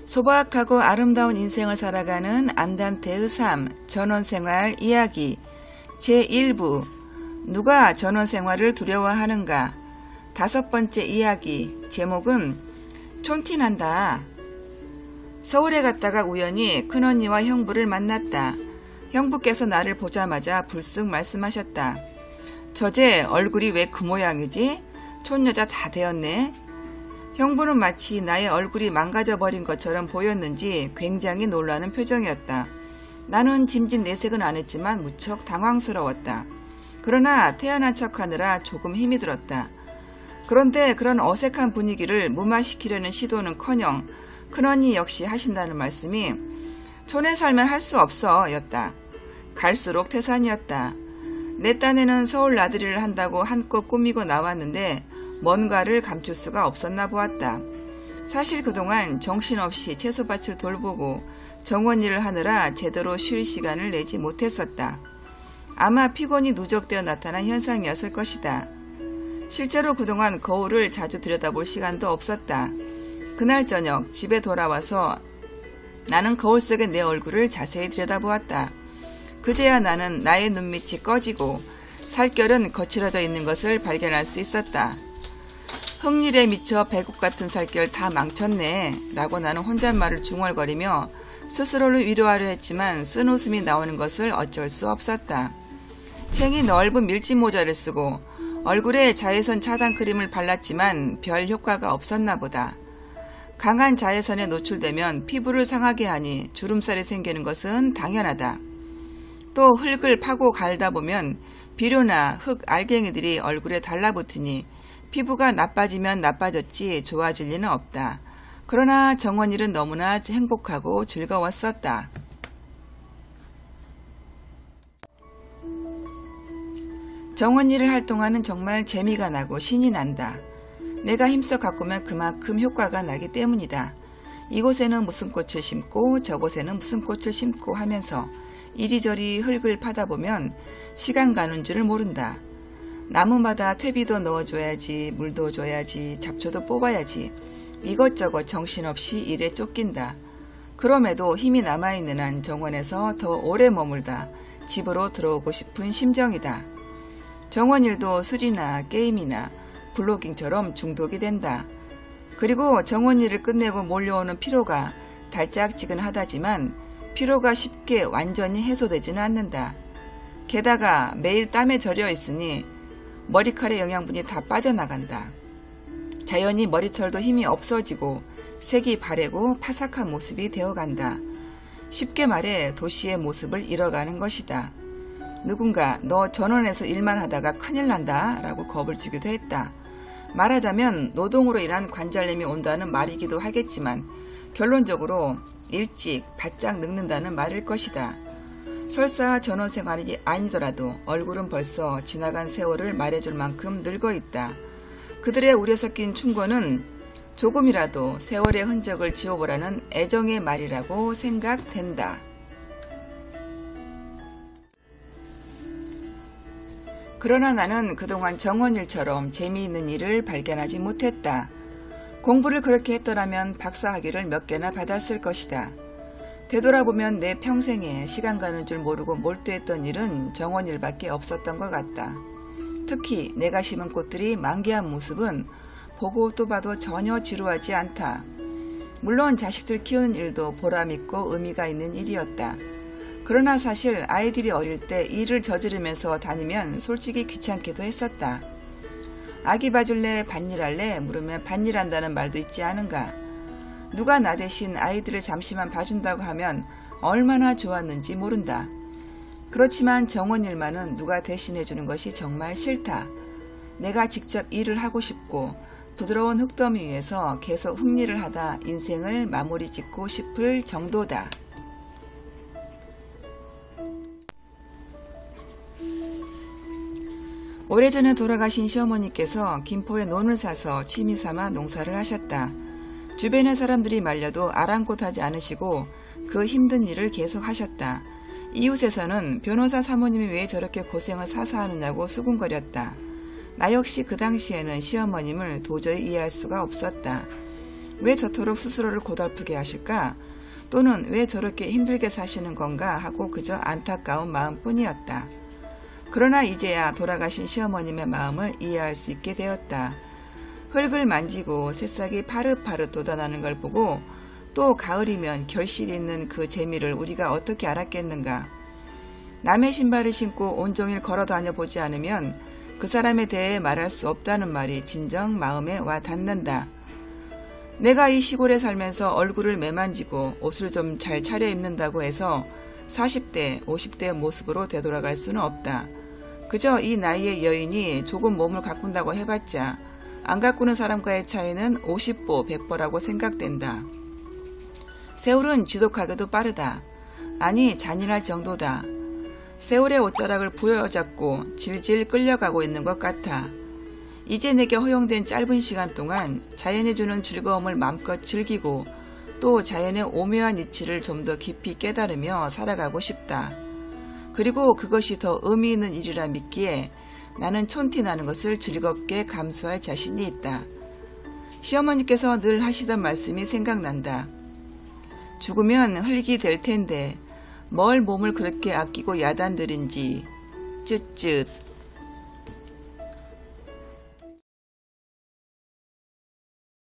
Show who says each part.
Speaker 1: 소박하고 아름다운 인생을 살아가는 안단테의 삶, 전원생활 이야기 제1부 누가 전원생활을 두려워하는가. 5번째 이야기 제목은 촌티난다. 서울에 갔다가 우연히 큰언니와 형부를 만났다. 형부께서 나를 보자마자 불쑥 말씀하셨다. 저제 얼굴이 왜 그 모양이지? 촌여자 다 되었네. 형부는 마치 나의 얼굴이 망가져버린 것처럼 보였는지 굉장히 놀라는 표정이었다. 나는 짐짓 내색은 안 했지만 무척 당황스러웠다. 그러나 태연한 척하느라 조금 힘이 들었다. 그런데 그런 어색한 분위기를 무마시키려는 시도는커녕 큰언니 역시 하신다는 말씀이 촌에 살면 할 수 없어 였다. 갈수록 태산이었다. 내 딴에는 서울 나들이를 한다고 한껏 꾸미고 나왔는데 뭔가를 감출 수가 없었나 보았다. 사실 그동안 정신없이 채소밭을 돌보고 정원일을 하느라 제대로 쉴 시간을 내지 못했었다. 아마 피곤이 누적되어 나타난 현상이었을 것이다. 실제로 그동안 거울을 자주 들여다볼 시간도 없었다. 그날 저녁 집에 돌아와서 나는 거울 속의 내 얼굴을 자세히 들여다보았다. 그제야 나는 나의 눈밑이 꺼지고 살결은 거칠어져 있는 것을 발견할 수 있었다. 흙일에 미쳐 배국 같은 살결 다 망쳤네 라고 나는 혼잣말을 중얼거리며 스스로를 위로하려 했지만 쓴웃음이 나오는 것을 어쩔 수 없었다. 챙이 넓은 밀짚 모자를 쓰고 얼굴에 자외선 차단 크림을 발랐지만 별 효과가 없었나 보다. 강한 자외선에 노출되면 피부를 상하게 하니 주름살이 생기는 것은 당연하다. 또 흙을 파고 갈다 보면 비료나 흙 알갱이들이 얼굴에 달라붙으니 피부가 나빠지면 나빠졌지 좋아질 리는 없다. 그러나 정원일은 너무나 행복하고 즐거웠었다. 정원일을 할 동안은 정말 재미가 나고 신이 난다. 내가 힘써 가꾸면 그만큼 효과가 나기 때문이다. 이곳에는 무슨 꽃을 심고 저곳에는 무슨 꽃을 심고 하면서 이리저리 흙을 파다 보면 시간 가는 줄을 모른다. 나무마다 퇴비도 넣어줘야지, 물도 줘야지, 잡초도 뽑아야지. 이것저것 정신없이 일에 쫓긴다. 그럼에도 힘이 남아있는 한 정원에서 더 오래 머물다 집으로 들어오고 싶은 심정이다. 정원일도 술이나 게임이나 블로깅처럼 중독이 된다. 그리고 정원일을 끝내고 몰려오는 피로가 달짝지근하다지만 피로가 쉽게 완전히 해소되지는 않는다. 게다가 매일 땀에 절여 있으니 머리칼의 영양분이 다 빠져나간다. 자연히 머리털도 힘이 없어지고 색이 바래고 파삭한 모습이 되어간다. 쉽게 말해 도시의 모습을 잃어가는 것이다. 누군가 너 전원에서 일만 하다가 큰일 난다 라고 겁을 주기도 했다. 말하자면 노동으로 인한 관절염이 온다는 말이기도 하겠지만 결론적으로 일찍 바짝 늙는다는 말일 것이다. 설사 전원생활이 아니더라도 얼굴은 벌써 지나간 세월을 말해줄 만큼 늙어있다. 그들의 우려 섞인 충고는 조금이라도 세월의 흔적을 지워보라는 애정의 말이라고 생각된다. 그러나 나는 그동안 정원일처럼 재미있는 일을 발견하지 못했다. 공부를 그렇게 했더라면 박사학위를 몇 개나 받았을 것이다. 되돌아보면 내 평생에 시간 가는 줄 모르고 몰두했던 일은 정원일밖에 없었던 것 같다. 특히 내가 심은 꽃들이 만개한 모습은 보고 또 봐도 전혀 지루하지 않다. 물론 자식들 키우는 일도 보람있고 의미가 있는 일이었다. 그러나 사실 아이들이 어릴 때 일을 저지르면서 다니면 솔직히 귀찮기도 했었다. 아기 봐줄래? 밭일할래? 물으면 밭일한다는 말도 있지 않은가. 누가 나 대신 아이들을 잠시만 봐준다고 하면 얼마나 좋았는지 모른다. 그렇지만 정원일만은 누가 대신해주는 것이 정말 싫다. 내가 직접 일을 하고 싶고 부드러운 흙더미 위에서 계속 흙일을 하다 인생을 마무리 짓고 싶을 정도다. 오래전에 돌아가신 시어머니께서 김포에 논을 사서 취미삼아 농사를 하셨다. 주변의 사람들이 말려도 아랑곳하지 않으시고 그 힘든 일을 계속 하셨다. 이웃에서는 변호사 사모님이 왜 저렇게 고생을 사서 하느냐고 수군거렸다. 나 역시 그 당시에는 시어머님을 도저히 이해할 수가 없었다. 왜 저토록 스스로를 고달프게 하실까? 또는 왜 저렇게 힘들게 사시는 건가 하고 그저 안타까운 마음뿐이었다. 그러나 이제야 돌아가신 시어머님의 마음을 이해할 수 있게 되었다. 흙을 만지고 새싹이 파릇파릇 돋아나는 걸 보고 또 가을이면 결실이 있는 그 재미를 우리가 어떻게 알았겠는가. 남의 신발을 신고 온종일 걸어 다녀 보지 않으면 그 사람에 대해 말할 수 없다는 말이 진정 마음에 와 닿는다. 내가 이 시골에 살면서 얼굴을 매만지고 옷을 좀 잘 차려입는다고 해서 40대, 50대의 모습으로 되돌아갈 수는 없다. 그저 이 나이의 여인이 조금 몸을 가꾼다고 해봤자 안 가꾸는 사람과의 차이는 50보, 100보라고 생각된다. 세월은 지독하게도 빠르다. 아니 잔인할 정도다. 세월의 옷자락을 부여잡고 질질 끌려가고 있는 것 같아. 이제 내게 허용된 짧은 시간 동안 자연이 주는 즐거움을 마음껏 즐기고 또 자연의 오묘한 이치를 좀 더 깊이 깨달으며 살아가고 싶다. 그리고 그것이 더 의미 있는 일이라 믿기에 나는 촌티 나는 것을 즐겁게 감수할 자신이 있다. 시어머니께서 늘 하시던 말씀이 생각난다. 죽으면 흙이 될 텐데 뭘 몸을 그렇게 아끼고 야단들인지 쯧쯧.